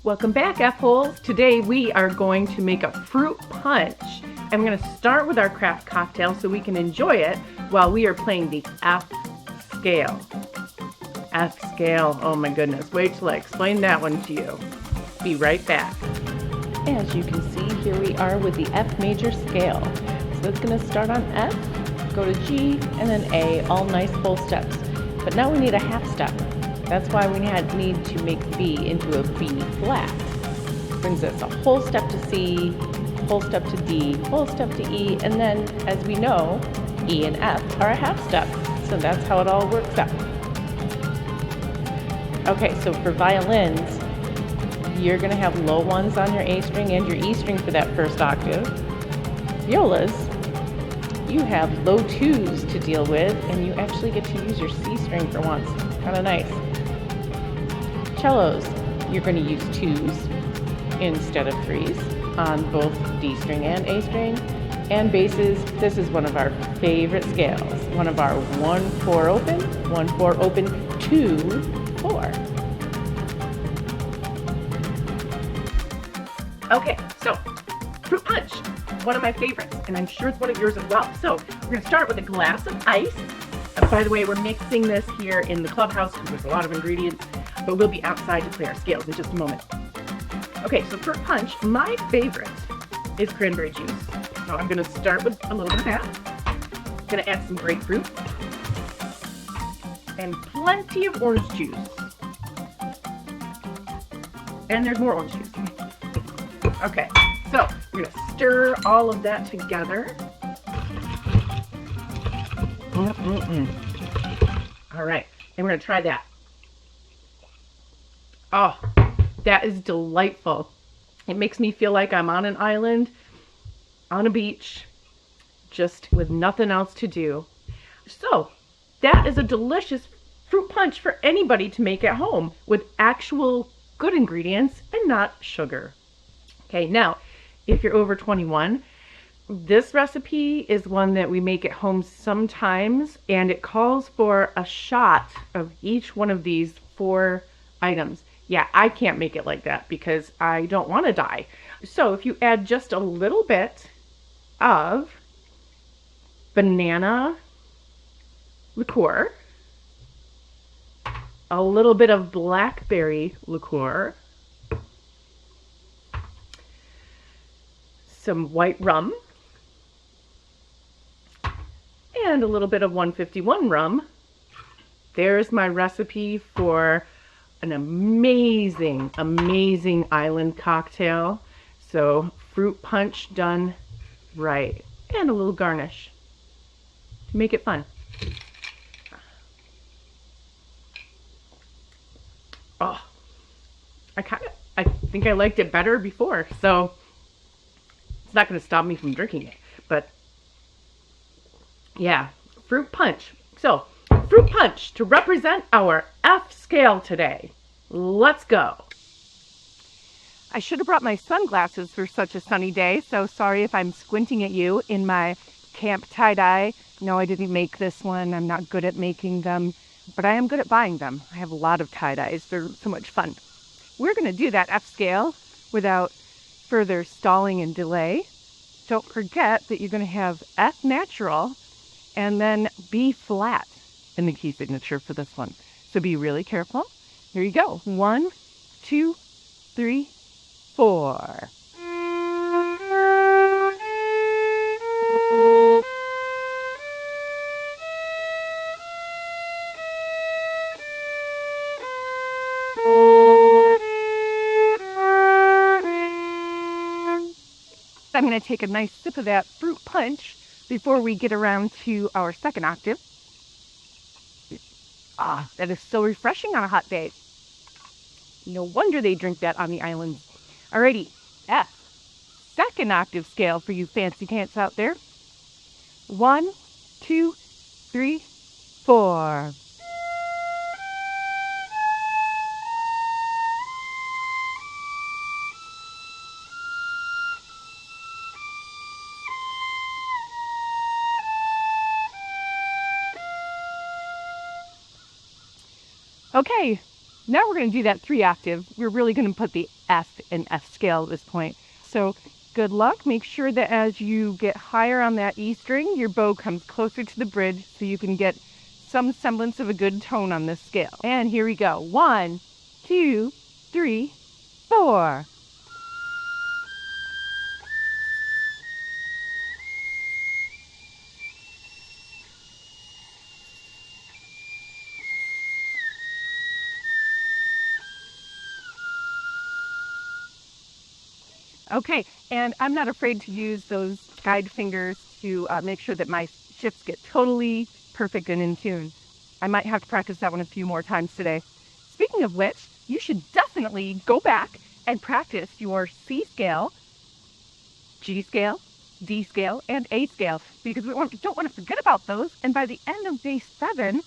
Welcome back, F-holes. Today we are going to make a fruit punch. I'm going to start with our craft cocktail so we can enjoy it while we are playing the F scale. F scale, oh my goodness. Wait till I explain that one to you. Be right back. As you can see, here we are with the F major scale. So it's going to start on F, go to G, and then A, all nice full steps. But now we need a half step. That's why we need to make B into a B flat. Brings us a whole step to C, whole step to D, whole step to E, and then, as we know, E and F are a half step. So that's how it all works out. Okay, so for violins, you're going to have low ones on your A string and your E string for that first octave. Violas, you have low twos to deal with, and you actually get to use your C string for once. Kind of nice. Cellos, you're going to use twos instead of threes on both D string and A string. And basses, this is one of our favorite scales. One of our 1-4 open, 1-4 open, 2-4. Okay, so fruit punch, one of my favorites, and I'm sure it's one of yours as well. So we're going to start with a glass of ice. By the way, we're mixing this here in the clubhouse because there's a lot of ingredients, but we'll be outside to play our scales in just a moment. Okay, so fruit punch, my favorite is cranberry juice. So I'm going to start with a little bit of that. I'm going to add some grapefruit and plenty of orange juice. And there's more orange juice. Okay, so we're going to stir all of that together. All right, and we're going to try that. Oh, that is delightful. It makes me feel like I'm on an island, on a beach, just with nothing else to do. So, that is a delicious fruit punch for anybody to make at home with actual good ingredients and not sugar. Okay, now, if you're over 21, this recipe is one that we make at home sometimes, and it calls for a shot of each one of these 4 items. Yeah, I can't make it like that because I don't want to die. So if you add just a little bit of banana liqueur, a little bit of blackberry liqueur, some white rum, and a little bit of 151 rum. There's my recipe for an amazing, amazing island cocktail. So fruit punch done right. And a little garnish to make it fun. Oh, I think I liked it better before, so it's not going to stop me from drinking it. But yeah, fruit punch. So, fruit punch to represent our F scale today. Let's go. I should have brought my sunglasses for such a sunny day, so sorry if I'm squinting at you in my camp tie-dye. No, I didn't make this one. I'm not good at making them, but I am good at buying them. I have a lot of tie-dyes. They're so much fun. We're going to do that F scale without further stalling and delay. Don't forget that you're going to have F natural and then B flat in the key signature for this one. So be really careful. Here you go. 1, 2, 3, 4. I'm going to take a nice sip of that fruit punch before we get around to our second octave. Ah, that is so refreshing on a hot day. No wonder they drink that on the islands. Alrighty, F. Second octave scale for you fancy pants out there. 1, 2, 3, 4. Okay, Now we're going to do that 3 octave. We're really going to put the F in F scale at this point. So good luck. Make sure that as you get higher on that E string, your bow comes closer to the bridge so you can get some semblance of a good tone on this scale. And here we go. 1, 2, 3, 4. Okay, and I'm not afraid to use those guide fingers to make sure that my shifts get totally perfect and in tune. I might have to practice that one a few more times today. Speaking of which, you should definitely go back and practice your C scale, G scale, D scale, and A scale, because we don't want to forget about those. And by the end of day 7,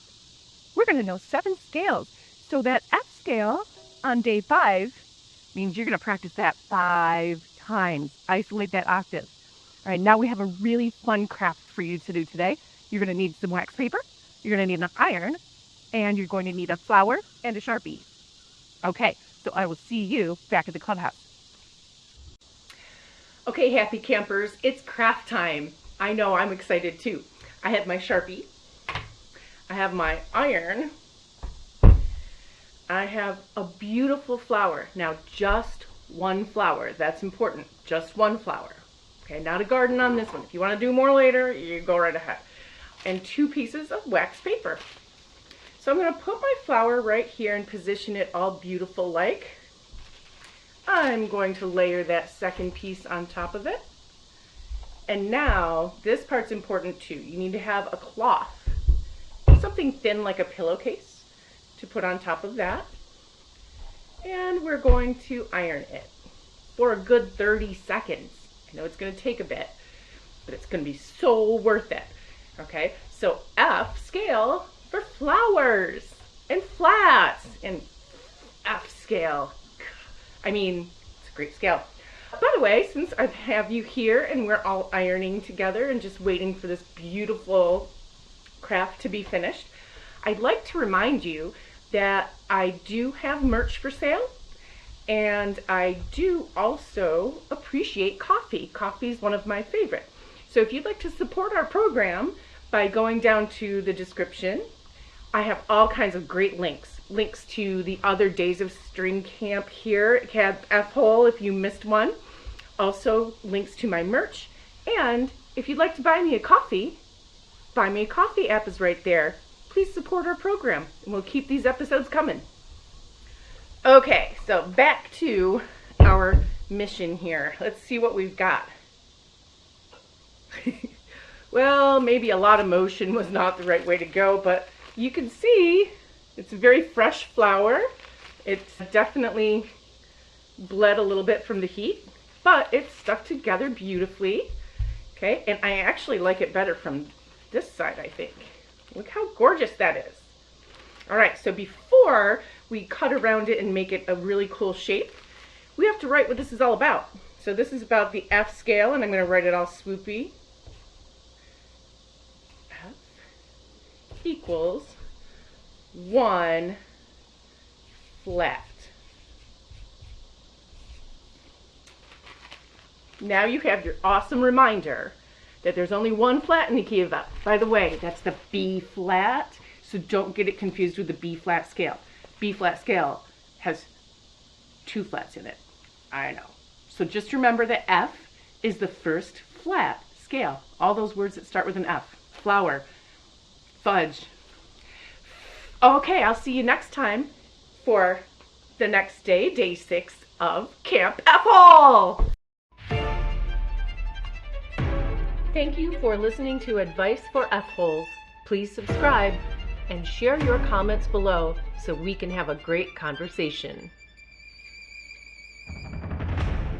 we're going to know 7 scales. So that F scale on day 5 means you're going to practice that 5 times. Isolate that octave. All right, now we have a really fun craft for you to do today. You're going to need some wax paper, you're going to need an iron, and you're going to need a flower and a Sharpie. Okay, so I will see you back at the clubhouse. Okay, happy campers, it's craft time. I know, I'm excited too. I have my Sharpie, I have my iron, I have a beautiful flower. Now, just one flower. That's important. Just one flower. Okay, not a garden on this one. If you want to do more later, you go right ahead. And 2 pieces of wax paper. So I'm going to put my flower right here and position it all beautiful like. I'm going to layer that second piece on top of it. And now, this part's important too. You need to have a cloth. Something thin like a pillowcase to put on top of that. And we're going to iron it for a good 30 seconds. I know it's going to take a bit, but it's going to be so worth it. Okay, so F scale for flowers and flats, and F scale. I mean, it's a great scale. By the way, since I have you here and we're all ironing together and just waiting for this beautiful craft to be finished, I'd like to remind you that I do have merch for sale, and I do also appreciate coffee. Coffee is one of my favorite. So if you'd like to support our program by going down to the description, I have all kinds of great links. Links to the other days of string camp here at Camp F-Hole if you missed one. Also links to my merch. And if you'd like to buy me a coffee, Buy Me a Coffee app is right there. Please support our program, and we'll keep these episodes coming. Okay, so back to our mission here. Let's see what we've got. Well, maybe a lot of motion was not the right way to go, but you can see it's a very fresh flower. It's definitely bled a little bit from the heat, but it's stuck together beautifully. Okay, and I actually like it better from this side, I think. Look how gorgeous that is. All right, so before we cut around it and make it a really cool shape, we have to write what this is all about. So this is about the F scale, and I'm going to write it all swoopy. F equals 1 flat. Now you have your awesome reminder that there's only 1 flat in the key of F. By the way, that's the B flat, so don't get it confused with the B flat scale. B flat scale has 2 flats in it. I know. So just remember that F is the first flat scale. All those words that start with an F. Flower, fudge. Okay, I'll see you next time for the next day, day 6 of Camp F-Hole. Thank you for listening to Advice for F-Holes. Please subscribe and share your comments below so we can have a great conversation.